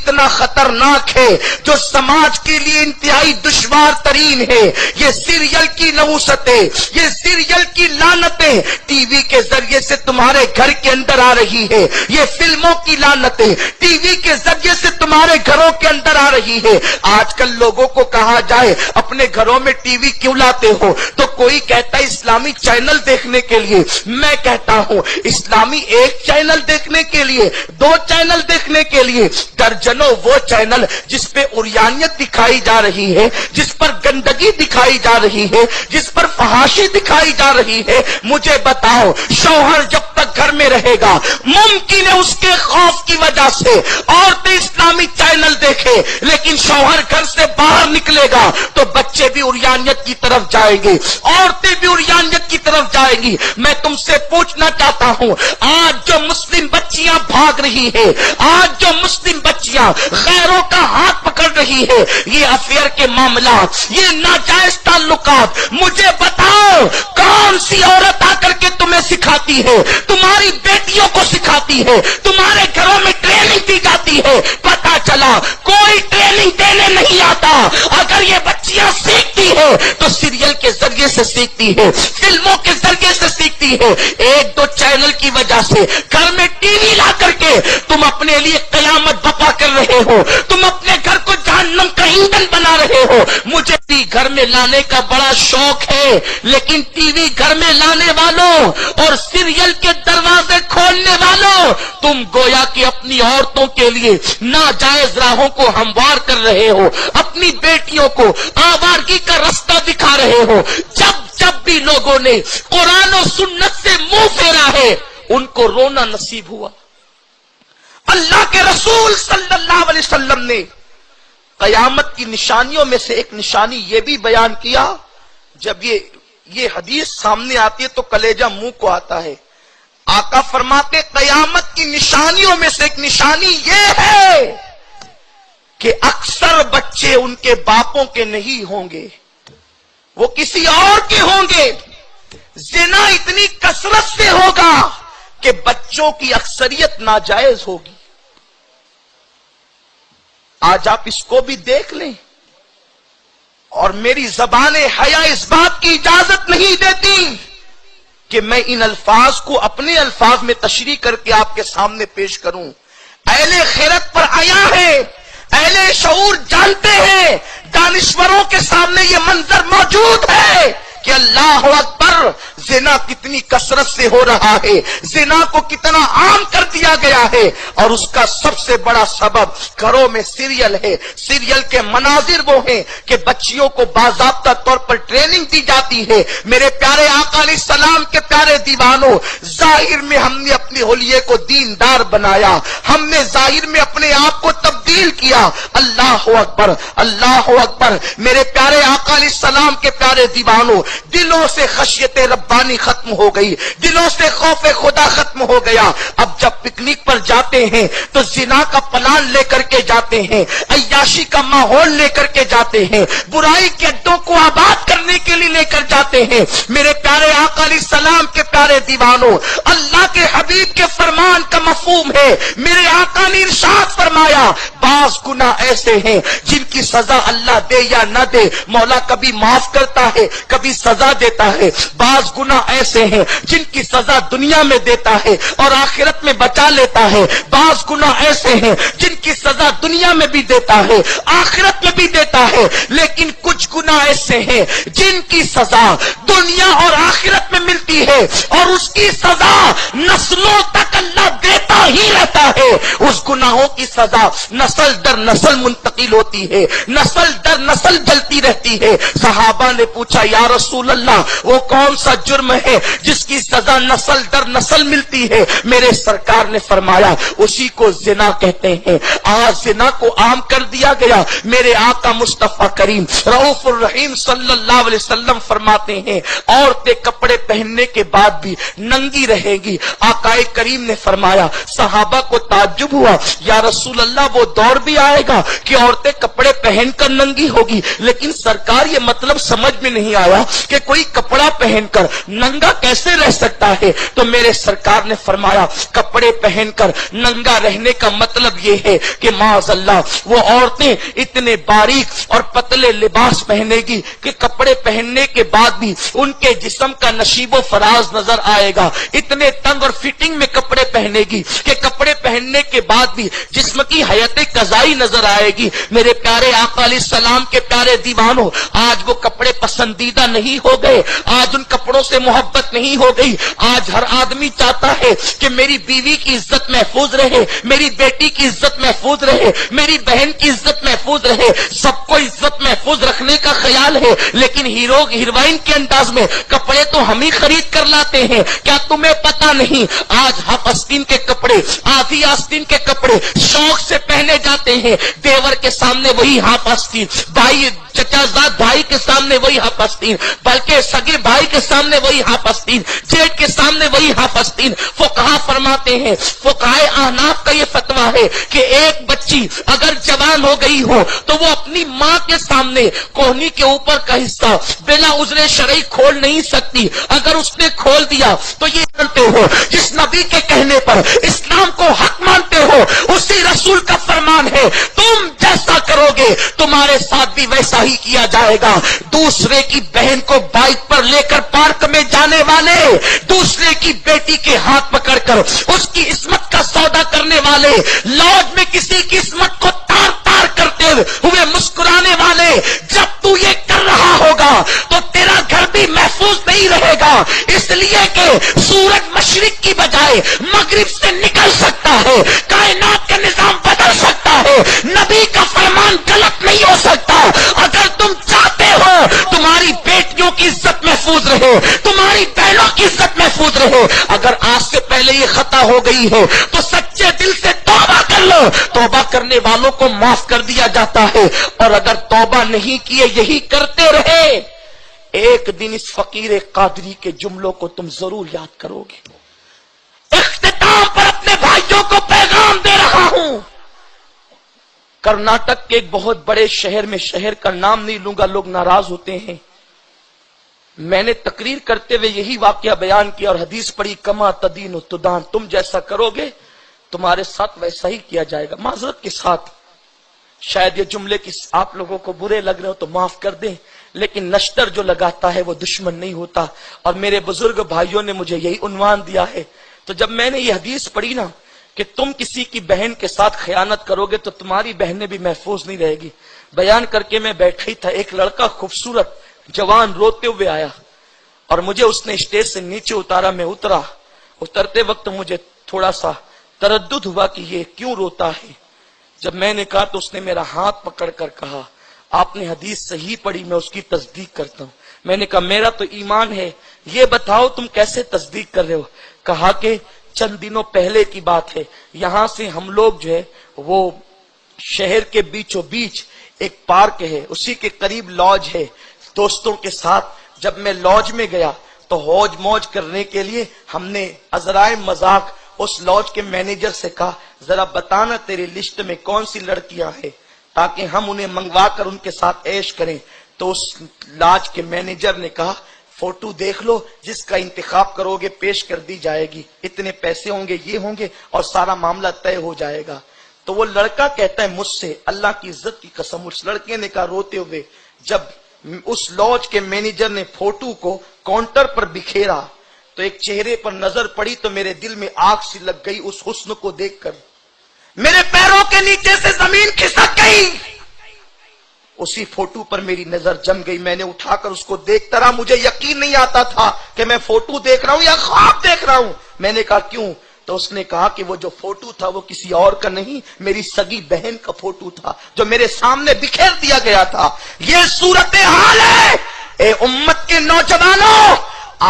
اتنا خطرناک ہے، جو سماج کے لیے انتہائی دشوار ترین ہے۔ یہ سیریل کی نحوستیں، یہ سیریل کی لعنتیں ٹی وی کے ذریعے سے تمہارے گھر کے اندر آ رہی ہے، یہ فلموں کی لعنتیں ٹی وی کے ذریعے سے تمہارے گھروں کے اندر آ رہی ہے۔ آج کل لوگوں کو کہا جائے اپنے گھروں میں ٹی وی کیوں لاتے ہو، تو کوئی کہتا ہے اسلامی چینل دیکھنے کے لیے۔ میں کہتا ہوں اسلامی ایک چینل دیکھنے کے لیے، 2 چینل دیکھنے کے لیے، درجنوں وہ چینل جس پہ عریانیت دکھائی جا رہی ہے، جس پر گندگی دکھائی جا رہی ہے، جس پر فحاشی دکھائی جا رہی ہے۔ مجھے بتاؤ، شوہر جب تک گھر میں رہے گا، ممکن ہے اس کے خوف کی وجہ سے عورتیں اسلامی چینل دیکھے، لیکن شوہر گھر سے باہر نکلے گا تو بچے بھی عریانیت کی طرف جائیں گے، عورتیں بھی عریانیت کی طرف جائیں گی۔ میں تم سے پوچھنا چاہتا ہوں، آج جو مسلم بچیاں بھاگ رہی ہے، آج جو مسلم بچیاں غیروں کا ہاتھ پکڑ رہی ہے، یہ افیئر کے معاملات، یہ ناجائز تعلقات، مجھے بتاؤ کون سی عورت آ کر کے تمہیں سکھاتی ہے؟ تمہاری بیٹیوں کو سکھاتی ہے، تمہارے گھروں میں ٹریننگ دی جاتی ہے۔ پتا چلا کوئی ٹریننگ دینے نہیں آتا۔ اگر یہ بچیاں سیکھتی ہے تو سیریل کے ذریعے سے سیکھتی ہے، فلموں کے ذریعے سے سیکھتی ہے۔ 1-2 چینل کی وجہ سے گھر میں ٹی وی لا کر کے تم اپنے لیے قیامت بپا کر رہے ہو، تم اپنے گھر کو جہنم کا ایندھن بنا رہے ہو۔ مجھے بھی گھر میں لانے کا بڑا شوق ہے، لیکن ٹی وی گھر میں لانے والوں اور سیریل کے دروازے کھولنے والوں، تم گویا کہ اپنی عورتوں کے لیے ناجائز راہوں کو ہموار کر رہے ہو، اپنی بیٹیوں کو آوارگی کا رستہ دکھا رہے ہو۔ جب بھی لوگوں نے قرآن و سنت سے منہ پھیرا ہے، ان کو رونا نصیب ہوا۔ اللہ کے رسول صلی اللہ علیہ وسلم نے قیامت کی نشانیوں میں سے ایک نشانی یہ بھی بیان کیا، جب یہ حدیث سامنے آتی ہے تو کلیجہ منہ کو آتا ہے۔ آقا فرماتے قیامت کی نشانیوں میں سے ایک نشانی یہ ہے کہ اکثر بچے ان کے باپوں کے نہیں ہوں گے، وہ کسی اور کے ہوں گے۔ زنا اتنی کثرت سے ہوگا کہ بچوں کی اکثریت ناجائز ہوگی۔ آج آپ اس کو بھی دیکھ لیں، اور میری زبان حیا اس بات کی اجازت نہیں دیتی کہ میں ان الفاظ کو اپنے الفاظ میں تشریح کر کے آپ کے سامنے پیش کروں۔ اہل خیرت پر آیا ہے، اہل شعور جانتے ہیں، دانشوروں کے سامنے یہ منظر موجود ہے کہ اللہ اکبر، زنا کتنی کثرت سے ہو رہا ہے، زنا کو کتنا عام کر دیا گیا ہے، اور اس کا سب سے بڑا سبب گھروں میں سیریل ہے۔ سیریل کے مناظر وہ ہیں کہ بچیوں کو باضابطہ طور پر ٹریننگ دی جاتی ہے۔ میرے پیارے آقا علیہ السلام کے پیارے دیوانوں، ظاہر میں ہم نے اپنے حلیے کو دیندار بنایا، ہم نے ظاہر میں اپنے آپ کو تبدیل کیا۔ اللہ اکبر، اللہ اکبر۔ میرے پیارے آقا علیہ السلام کے پیارے دیوانوں، دلوں سے خشیت ربانی ختم ہو گئی، دلوں سے خوف خدا ختم ہو گیا۔ اب جب پکنک پر جاتے ہیں تو زنا کا پلان لے کر کے جاتے ہیں، عیاشی کا ماحول لے کر کے جاتے ہیں، برائی کے اڈوں کو آباد کرنے کے لیے لے کر جاتے ہیں۔ میرے پیارے آقا علیہ السلام کے پیارے دیوانوں، اللہ کے حبیب کے فرمان کا مفہوم ہے، میرے آقا نے ارشاد فرمایا بعض گناہ ایسے ہیں جن کی سزا اللہ دے یا نہ دے مولا کبھی معاف کرتا ہے، کبھی سزا دیتا ہے۔ بعض گناہ ایسے ہیں جن کی سزا دنیا میں دیتا ہے اور آخرت میں بچا لیتا ہے۔ بعض گناہ ایسے ہیں جن کی سزا دنیا میں بھی دیتا ہے، آخرت میں بھی دیتا ہے، لیکن کچھ گناہ ایسے ہیں جن کی سزا دنیا اور آخرت میں ملتی ہے، اور اس کی سزا نسلوں تک اللہ دیتا ہی رہتا ہے۔ اس گناہوں کی سزا نسل در نسل منتقل ہوتی ہے، نسل در نسل جلتی رہتی ہے۔ صحابہ نے پوچھا یا رسول اللہ وہ کون سا جرم ہے جس کی سزا نسل در نسل ملتی ہے؟ میرے سرکار نے فرمایا اسی کو زنا کہتے ہیں۔ آج زنا کو عام کر دیا گیا۔ میرے آقا مصطفیٰ کریم رؤوف الرحیم صلی اللہ علیہ وسلم فرماتے ہیں عورتیں کپڑے پہننے کے بعد بھی ننگی رہے گی۔ آقا کریم نے فرمایا، صحابہ کو تعجب ہوا یا رسول اللہ وہ دور دور بھی آئے گا کہ عورتیں کپڑے پہن کر ننگی ہوگی، لیکن سرکار یہ مطلب سمجھ میں نہیں آیا کہ کوئی کپڑا پہن کر ننگا کیسے رہ سکتا ہے۔ تو میرے سرکار نے فرمایا کپڑے پہن کر ننگا رہنے کا مطلب یہ ہے کہ معاذ اللہ وہ عورتیں اتنے باریک اور پتلے لباس پہنے گی کہ کپڑے پہننے کے بعد بھی ان کے جسم کا نشیب و فراز نظر آئے گا، اتنے تنگ اور فٹنگ میں کپڑے پہنے گی کہ کپڑے پہننے کے بعد بھی جسم کی حیات قضائی نظر آئے گی۔ میرے پیارے آقا علیہ السلام کے پیارے دیوانوں، آج وہ کپڑے پسندیدہ نہیں ہو گئے، آج ان کپڑوں سے محبت نہیں ہو گئی۔ آج ہر آدمی چاہتا ہے کہ میری بیوی کی عزت محفوظ رہے، میری بیٹی کی عزت محفوظ رہے، میری بہن کی عزت محفوظ رہے، سب کو عزت محفوظ رکھنے کا خیال ہے، لیکن ہیرو ہیروئن کے انداز میں کپڑے تو ہم ہی خرید کر لاتے ہیں۔ کیا تمہیں پتا نہیں آج ہاف آستین کے کپڑے، آدھی آستین کے کپڑے شوق سے پہنے جاتے ہیں، دیور کے سامنے وہی ہاف آستین، بھائی چچا زاد بھائی کے سامنے وہی ہاف آستین، بلکہ سگے بھائی کے سامنے وہی ہاف آستین، جیٹ کے سامنے وہی ہاف آستین۔ فقہا فرماتے ہیں، فقہائے احناف کا یہ فتویٰ ہے کہ ایک بچی اگر جوان ہو گئی ہو تو وہ اپنی ماں کے سامنے کوہنی کے اوپر کا حصہ بلا عذر شرعی کھول نہیں سکتی، اگر اس نے کھول دیا تو یہ مانتے ہو جس نبی کے کہنے پر اسلام کو حق مانتے ہو اسی رسول کا فرمان ہے، تم جیسا کرو گے تمہارے ساتھ بھی ویسا ہی کیا جائے گا۔ دوسرے کی بہن کو بائک پر لے کر پارک میں جانے والے، دوسرے کی بیٹی کے ہاتھ پکڑ کر اس کی عصمت کا سودا کرنے والے، لاج میں کسی کی عصمت کو تار تار کرتے ہوئے مسکرانے والے، جب تو یہ کر رہا ہوگا تو تیرا گھر بھی محفوظ نہیں رہے گا، اس لیے کہ سورج مشرق کی بجائے مغرب سے نکل سکتا ہے، کائنات کا نظام بدل سکتا ہے، نبی کا فرمان غلط نہیں ہو سکتا۔ اگر تم چاہتے ہو تمہاری بیٹیوں کی عزت محفوظ رہے، تمہاری بہنوں کی عزت محفوظ رہے، اگر آج سے پہلے یہ خطا ہو گئی ہے تو سچے دل سے توبہ کر لو، توبہ کرنے والوں کو معاف کر دیا جاتا ہے، اور اگر توبہ نہیں کیے یہی کرتے رہے ایک دن اس فقیر قادری کے جملوں کو تم ضرور یاد کرو گے۔ اختتام پر اپنے بھائیوں کو پیغام دے رہا ہوں، کرناٹک کے ایک بہت بڑے شہر میں، شہر کا نام نہیں لوں گا لوگ ناراض ہوتے ہیں، میں نے تقریر کرتے ہوئے یہی واقعہ بیان کیا اور حدیث پڑھی، کما تدین و تدان، تم جیسا کرو گے تمہارے ساتھ ویسا ہی کیا جائے گا۔ معذرت کے ساتھ شاید یہ جملے کی آپ لوگوں کو برے لگ رہے ہو تو معاف کر دیں، لیکن نشتر جو لگاتا ہے وہ دشمن نہیں ہوتا، اور میرے بزرگ بھائیوں نے مجھے یہی عنوان دیا ہے۔ تو جب میں نے یہ حدیث پڑھی نا کہ تم کسی کی بہن کے ساتھ خیانت کرو گے تو تمہاری بہنیں بھی محفوظ نہیں رہے گی، بیان کر کے میں بیٹھا ہی تھا، ایک لڑکا خوبصورت جوان روتے ہوئے آیا اور مجھے اس نے اسٹیج سے نیچے اتارا، میں اترا، اترتے وقت مجھے تھوڑا سا تردد ہوا کہ یہ کیوں روتا ہے۔ جب میں نے کہا تو اس نے میرا ہاتھ پکڑ کر کہا آپ نے حدیث صحیح پڑھی، میں اس کی تصدیق کرتا ہوں۔ میں نے کہا میرا تو ایمان ہے، یہ بتاؤ تم کیسے تصدیق کر رہے ہو؟ کہا کہ چند دنوں پہلے کی بات ہے، یہاں سے ہم لوگ جو ہے وہ شہر کے بیچوں بیچ ایک پارک ہے، اسی کے قریب لاج ہے، دوستوں کے ساتھ جب میں لاج میں گیا تو ہوج موج کرنے کے لیے ہم نے عذرائے مذاق اس لاج کے مینیجر سے کہا ذرا بتانا تیری لسٹ میں کون سی لڑکیاں ہیں تاکہ ہم انہیں منگوا کر ان کے ساتھ عیش کریں۔ تو اس لاج کے مینیجر نے کہا فوٹو دیکھ لو، جس کا انتخاب کرو گے پیش کر دی جائے گی، اتنے پیسے ہوں گے، یہ ہوں گے، اور سارا معاملہ طے ہو جائے گا۔ تو وہ لڑکا کہتا ہے مجھ سے اللہ کی عزت کی قسم، اس لڑکے نے کہا روتے ہوئے، جب اس لاج کے مینیجر نے فوٹو کو کاؤنٹر پر بکھیرا تو ایک چہرے پر نظر پڑی تو میرے دل میں آگ سی لگ گئی، اس حسن کو دیکھ کر میرے پیروں کے نیچے سے زمین کھسک گئی۔ اسی فوٹو پر میری نظر جم گئی، میں نے اٹھا کر اس کو دیکھتا رہا، مجھے یقین نہیں آتا تھا کہ میں فوٹو دیکھ رہا ہوں یا خواب دیکھ رہا ہوں۔ میں نے کہا کیوں؟ تو اس نے کہا کہ وہ جو فوٹو تھا وہ کسی اور کا نہیں، میری سگی بہن کا فوٹو تھا جو میرے سامنے بکھیر دیا گیا تھا۔ یہ صورتحال ہے اے امت کے نوجوانوں،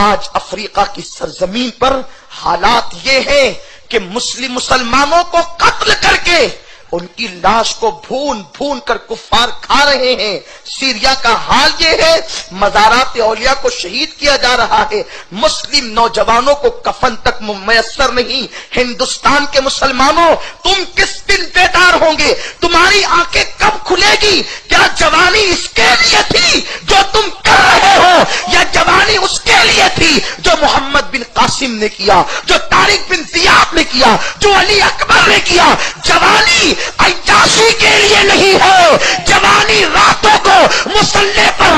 آج افریقہ کی سرزمین پر حالات یہ ہیں کہ مسلمانوں کو قتل کر کے ان کی لاش کو بھون بھون کر کفار کھا رہے ہیں۔ سیریا کا حال یہ ہے، مزارات اولیاء کو شہید کیا جا رہا ہے، مسلم نوجوانوں کو کفن تک میسر نہیں۔ ہندوستان کے مسلمانوں، تم کس دن بیدار ہوں گے؟ تمہاری آنکھیں کب کھلے گی؟ کیا جوانی اس کے لیے تھی جو تم کر رہے ہو، یا جوانی اس کے لیے تھی جو محمد بن قاسم نے کیا، جو طارق بن زیاد نے کیا، جو علی اکبر نے کیا؟ جوانی عیاشی کے لیے نہیں ہے، جوانی راتوں کو مسلح پر